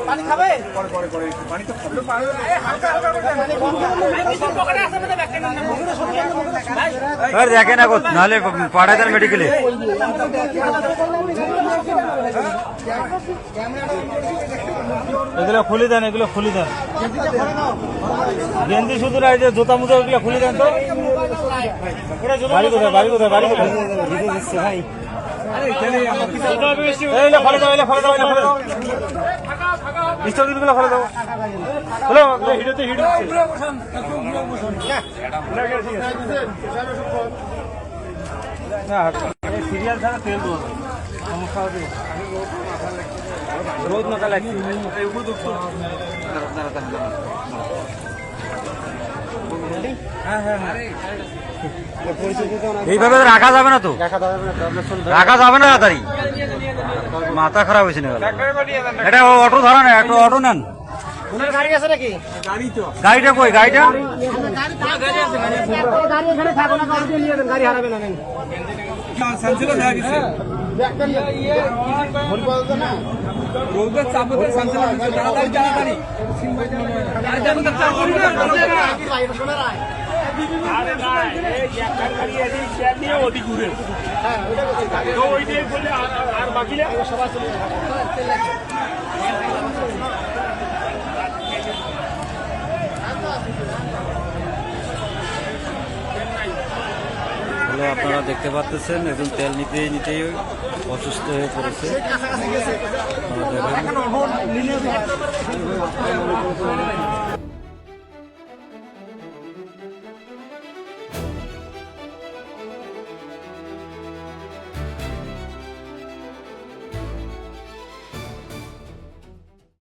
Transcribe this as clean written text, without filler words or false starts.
পানি খাবে? দেখে না নাহলে পাঠায় দেন মেডিকেলে। এগুলো খুলে দেন, এগুলো খুলে দেন। গেঞ্জি শুধু না, এই যে জুতা মুজা এগুলো খুলে দেন তো। বাড়ি কোথায়, বাড়ি কোথায়, বাড়ি কোথায়? ভাই স্টোরগুলো ফেলে দাও। হ্যালো, হিডোতে হিডো সিরিয়াল ছাড়া তেল দেবো সমস্যা হবে। রোজ মাথা লাগছে। হ্যাঁ হ্যাঁ হ্যাঁ, এইভাবে রাখা যাবে না তো, রাখা যাবে না তাড়াতাড়ি। মাথা খারাপ হয়েছে না, এটা অটো ধরা না, একটা অটো নেন। গাড়ি আছে নাকি? গাড়িটা কই? গাড়িটা গাড়ি হারাবে না। আপনারা দেখতে পাচ্ছেন একজন তেল নিতেই অসুস্থ হয়ে পড়েছে।